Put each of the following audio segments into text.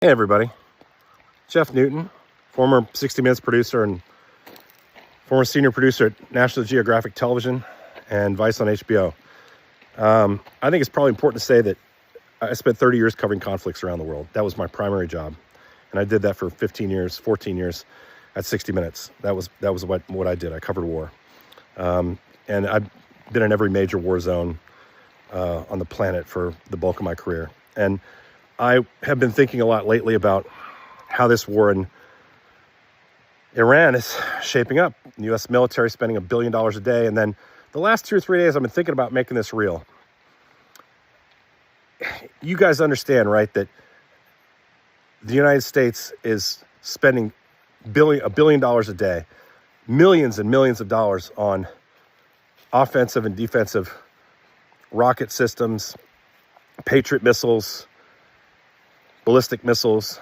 Hey everybody, Jeff Newton, former 60 Minutes producer and former senior producer at National Geographic Television and Vice on HBO. I think it's probably important to say that I spent 30 years covering conflicts around the world. That was my primary job. And I did that for 15 years, 14 years at 60 Minutes. That was what I did. I covered war. And I've been in every major war zone on the planet for the bulk of my career. And I have been thinking a lot lately about how this war in Iran is shaping up. The U.S. military spending $1 billion a day. And then the last 2 or 3 days, I've been thinking about making this real. You guys understand, right, that the United States is spending $1 billion a day, millions and millions of dollars on offensive and defensive rocket systems, Patriot missiles, ballistic missiles,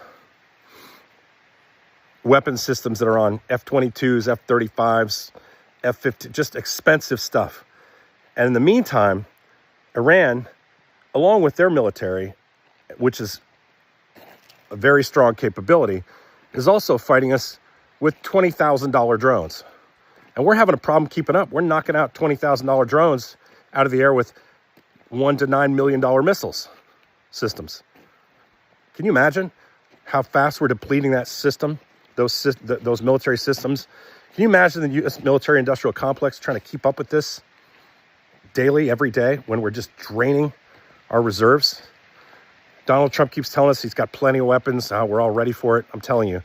weapon systems that are on F-22s, F-35s, F-15, just expensive stuff. And in the meantime, Iran, along with their military, which is a very strong capability, is also fighting us with $20,000 drones. And we're having a problem keeping up. We're knocking out $20,000 drones out of the air with $1 to $9 million missiles systems. Can you imagine how fast we're depleting that system, those military systems? Can you imagine the U.S. military-industrial complex trying to keep up with this daily, every day, when we're just draining our reserves? Donald Trump keeps telling us he's got plenty of weapons. We're all ready for it. I'm telling you,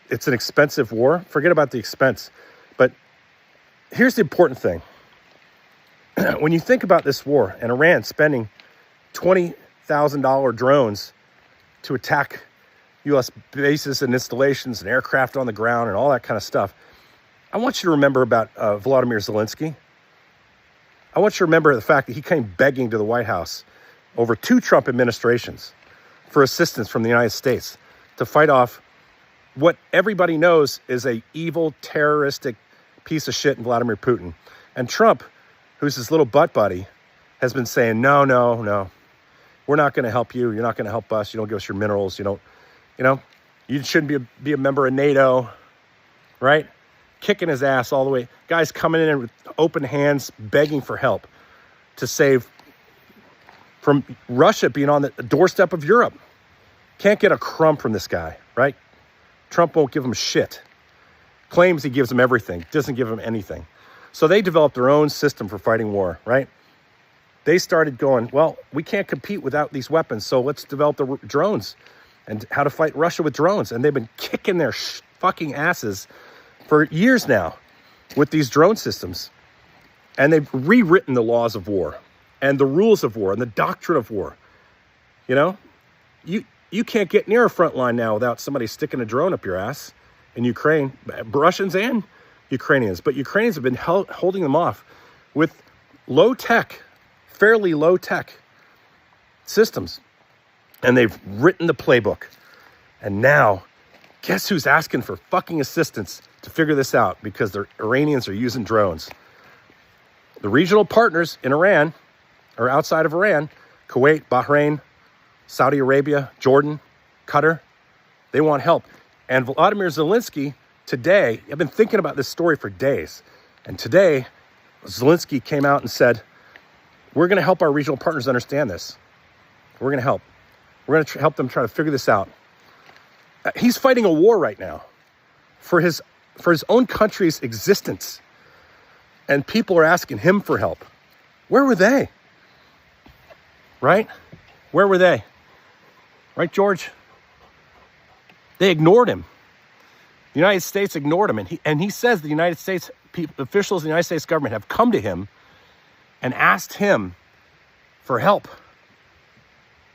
it's an expensive war. Forget about the expense. But here's the important thing. When you think about this war and Iran spending $20,000 drones to attack U.S. bases and installations and aircraft on the ground and all that kind of stuff, I want you to remember about Vladimir Zelensky. I want you to remember the fact that he came begging to the White House over 2 Trump administrations for assistance from the United States to fight off what everybody knows is a evil, terroristic piece of shit in Vladimir Putin. And Trump, who's his little butt buddy, has been saying, no. We're not going to help you. You're not going to help us. You don't give us your minerals. You shouldn't be a member of NATO, right? Kicking his ass all the way. Guys coming in with open hands, begging for help to save from Russia being on the doorstep of Europe. Can't get a crumb from this guy, right? Trump won't give him shit. Claims he gives them everything. Doesn't give them anything. So they developed their own system for fighting war, right? They started going, well, we can't compete without these weapons, so let's develop the drones and how to fight Russia with drones. And they've been kicking their fucking asses for years now with these drone systems. And they've rewritten the laws of war and the rules of war and the doctrine of war. You can't get near a front line now without somebody sticking a drone up your ass in Ukraine, Russians and Ukrainians. But Ukrainians have been holding them off with fairly low-tech systems. And they've written the playbook. And now, guess who's asking for fucking assistance to figure this out? Because the Iranians are using drones. The regional partners in Iran, or outside of Iran, Kuwait, Bahrain, Saudi Arabia, Jordan, Qatar, they want help. And Vladimir Zelensky, today, I've been thinking about this story for days. And today, Zelensky came out and said, we're going to help our regional partners understand this. We're going to help. We're going to help them try to figure this out. He's fighting a war right now for his own country's existence. And people are asking him for help. Where were they? Right? Where were they? Right, George? They ignored him. The United States ignored him. And he says the United States, officials of the United States government have come to him and asked him for help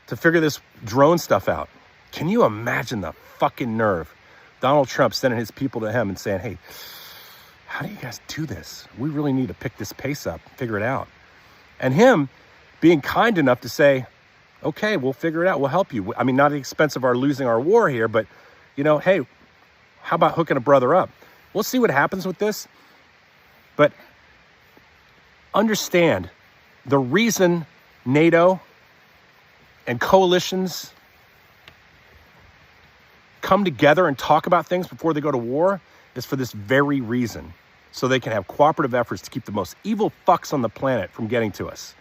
to figure this drone stuff out. Can you imagine the fucking nerve? Donald Trump sending his people to him and saying, hey, how do you guys do this? We really need to pick this pace up, figure it out. And him being kind enough to say, okay, we'll figure it out. We'll help you. I mean, not at the expense of our losing our war here, but, hey, how about hooking a brother up? We'll see what happens with this. But understand the reason NATO and coalitions come together and talk about things before they go to war is for this very reason. So they can have cooperative efforts to keep the most evil fucks on the planet from getting to us.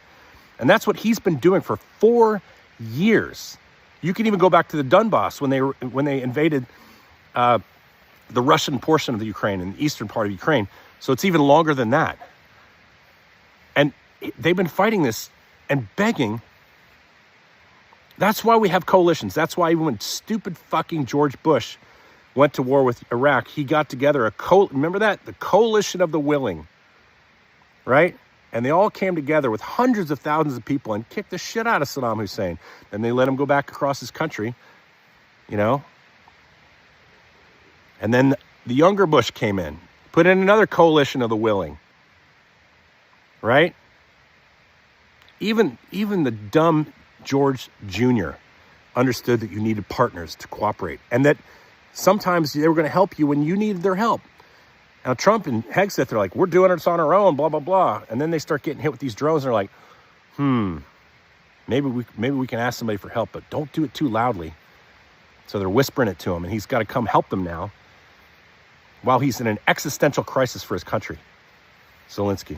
And that's what he's been doing for 4 years. You can even go back to the Donbass when they invaded the Russian portion of the Ukraine and the eastern part of Ukraine. So it's even longer than that. And they've been fighting this and begging. That's why we have coalitions. That's why even when stupid fucking George Bush went to war with Iraq, he got together remember that? The coalition of the willing, right? And they all came together with hundreds of thousands of people and kicked the shit out of Saddam Hussein. Then they let him go back across his country, you know? And then the younger Bush came in, put in another coalition of the willing, right? Even the dumb George Jr. understood that you needed partners to cooperate and that sometimes they were going to help you when you needed their help. Now, Trump and Hegseth are like, we're doing it on our own, blah, blah, blah. And then they start getting hit with these drones and they're like, maybe we can ask somebody for help, but don't do it too loudly. So they're whispering it to him, and he's got to come help them now while he's in an existential crisis for his country, Zelensky.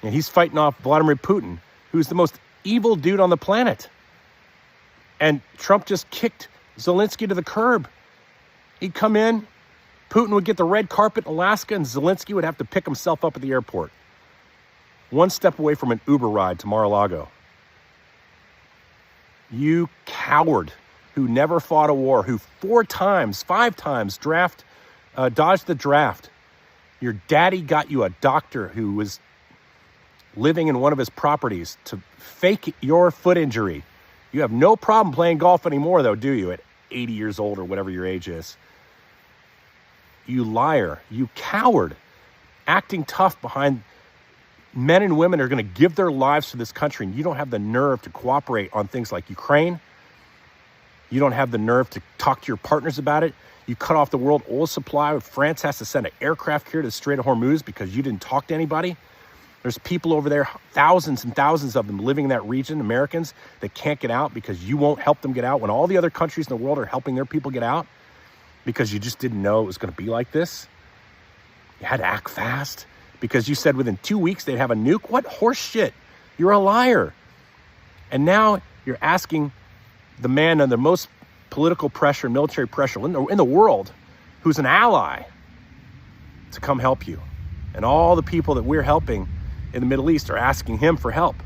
And he's fighting off Vladimir Putin, who's the most evil dude on the planet. And Trump just kicked Zelensky to the curb. He'd come in, Putin would get the red carpet in Alaska, and Zelensky would have to pick himself up at the airport. One step away from an Uber ride to Mar-a-Lago. You coward who never fought a war, who 5 times dodged the draft. Your daddy got you a doctor who was living in one of his properties to fake your foot injury. You have no problem playing golf anymore, though, do you, at 80 years old or whatever your age is? You liar, you coward, acting tough behind men and women who are going to give their lives to this country, and you don't have the nerve to cooperate on things like Ukraine. You don't have the nerve to talk to your partners about it. You cut off the world oil supply. France has to send an aircraft here to the Strait of Hormuz because you didn't talk to anybody. There's people over there, thousands and thousands of them living in that region, Americans, that can't get out because you won't help them get out when all the other countries in the world are helping their people get out because you just didn't know it was going to be like this. You had to act fast because you said within 2 weeks they'd have a nuke. What horse shit? You're a liar. And now you're asking the man under the most political pressure, military pressure in the world, who's an ally, to come help you. And all the people that we're helping in the Middle East are asking him for help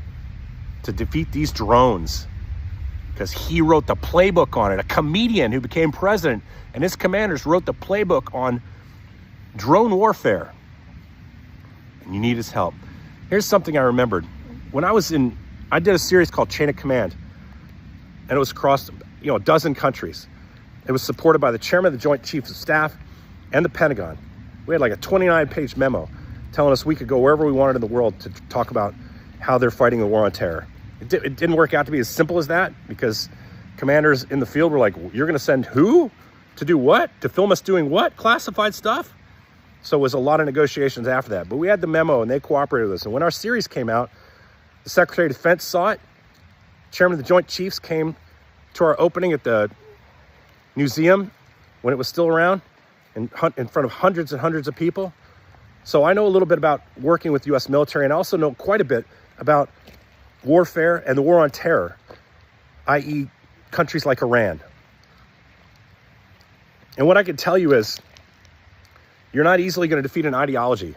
to defeat these drones because he wrote the playbook on it. A comedian who became president and his commanders wrote the playbook on drone warfare. And you need his help. Here's something I remembered. When I did a series called Chain of Command, and it was across, a dozen countries. It was supported by the chairman of the Joint Chiefs of Staff and the Pentagon. We had like a 29-page memo telling us we could go wherever we wanted in the world to talk about how they're fighting the war on terror. It didn't work out to be as simple as that because commanders in the field were like, you're going to send who? To do what? To film us doing what? Classified stuff? So it was a lot of negotiations after that. But we had the memo and they cooperated with us. And when our series came out, the Secretary of Defense saw it. Chairman of the Joint Chiefs came to our opening at the museum when it was still around in front of hundreds and hundreds of people. So I know a little bit about working with U.S. military and I also know quite a bit about warfare and the war on terror, i.e. countries like Iran. And what I can tell you is you're not easily going to defeat an ideology.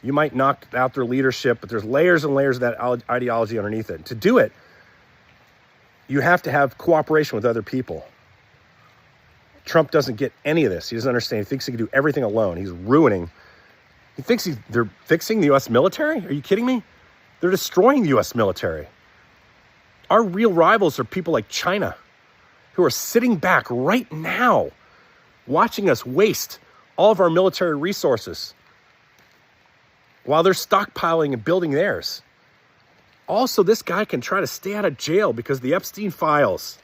You might knock out their leadership, but there's layers and layers of that ideology underneath it. And to do it, you have to have cooperation with other people. Trump doesn't get any of this. He doesn't understand. He thinks he can do everything alone. He's ruining. He thinks they're fixing the U.S. military? Are you kidding me? They're destroying the U.S. military. Our real rivals are people like China, who are sitting back right now, watching us waste all of our military resources while they're stockpiling and building theirs. Also, this guy can try to stay out of jail because the Epstein files,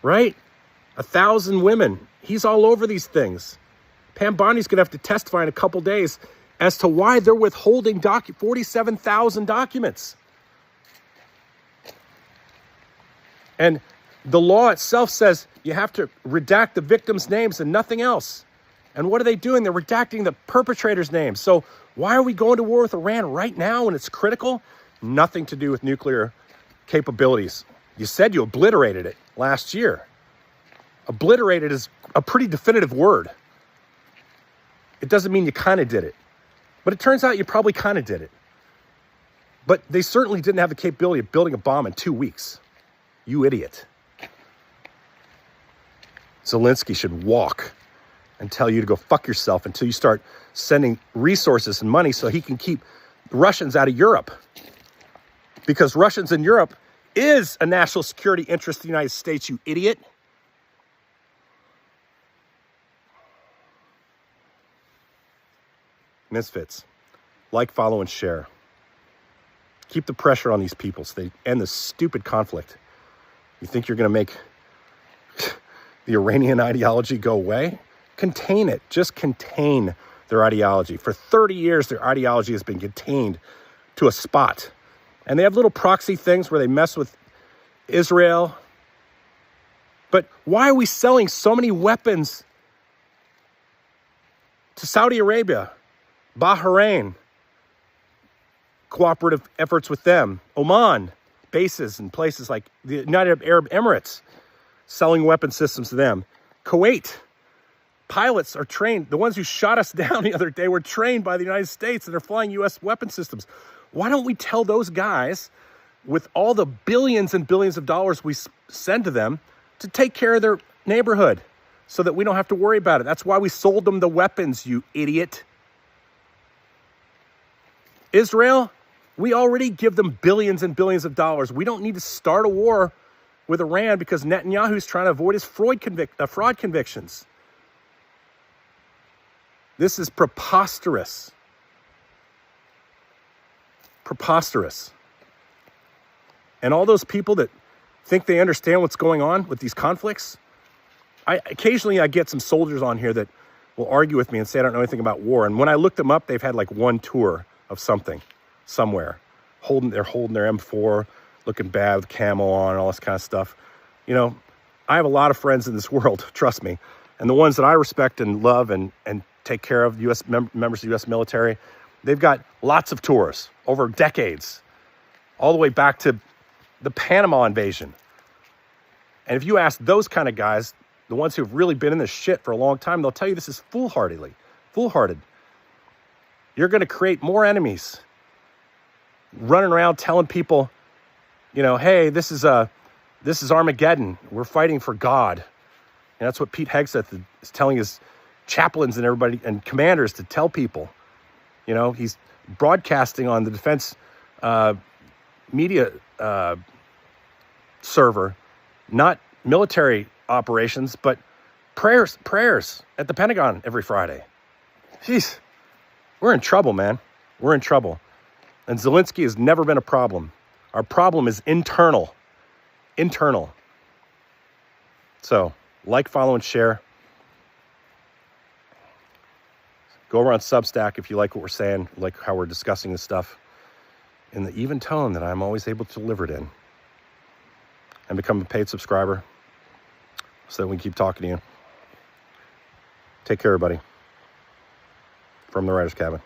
right? 1,000 women. He's all over these things. Pam Bondi's going to have to testify in a couple days as to why they're withholding 47,000 documents. And The law itself says you have to redact the victims' names and nothing else. And what are they doing? They're redacting the perpetrators' names. So why are we going to war with Iran right now when it's critical? Nothing to do with nuclear capabilities. You said you obliterated it last year. Obliterated is a pretty definitive word. It doesn't mean you kind of did it. But it turns out you probably kind of did it. But they certainly didn't have the capability of building a bomb in 2 weeks. You idiot. Zelensky should walk and tell you to go fuck yourself until you start sending resources and money so he can keep Russians out of Europe. Because Russians in Europe is a national security interest of the United States, you idiot. Misfits. Like, follow, and share. Keep the pressure on these people so they end this stupid conflict. You think you're going to make the Iranian ideology go away? Contain it. Just contain their ideology. For 30 years, their ideology has been contained to a spot. And they have little proxy things where they mess with Israel. But why are we selling so many weapons to Saudi Arabia, Bahrain, cooperative efforts with them, Oman, bases in places like the United Arab Emirates, selling weapon systems to them, Kuwait? Pilots are trained. The ones who shot us down the other day were trained by the United States and they're flying U.S. weapon systems. Why don't we tell those guys, with all the billions and billions of dollars we send to them, to take care of their neighborhood so that we don't have to worry about it? That's why we sold them the weapons, you idiot. Israel, we already give them billions and billions of dollars. We don't need to start a war with Iran because Netanyahu's trying to avoid his fraud convictions. This is preposterous. Preposterous. And all those people that think they understand what's going on with these conflicts, occasionally I get some soldiers on here that will argue with me and say I don't know anything about war. And when I look them up, they've had like one tour of something, somewhere. They're holding their M4, looking bad with camo on, all this kind of stuff. You know, I have a lot of friends in this world, trust me. And the ones that I respect and love and take care of, U.S. members of the U.S. military, they've got lots of tours over decades, all the way back to the Panama invasion. And if you ask those kind of guys, the ones who've really been in this shit for a long time, they'll tell you this is foolhardy. You're going to create more enemies running around telling people, you know, hey, this is Armageddon. We're fighting for God. And that's what Pete Hegseth is telling his chaplains and everybody and commanders to tell people. You know, he's broadcasting on the defense media server, not military operations, but prayers at the Pentagon every Friday. Jeez, we're in trouble, man. We're in trouble. And Zelensky has never been a problem. Our problem is internal. Internal. So, like, follow, and share. Go over on Substack if you like what we're saying, like how we're discussing this stuff in the even tone that I'm always able to deliver it in. And become a paid subscriber so that we can keep talking to you. Take care, everybody. From the Writer's Cabin.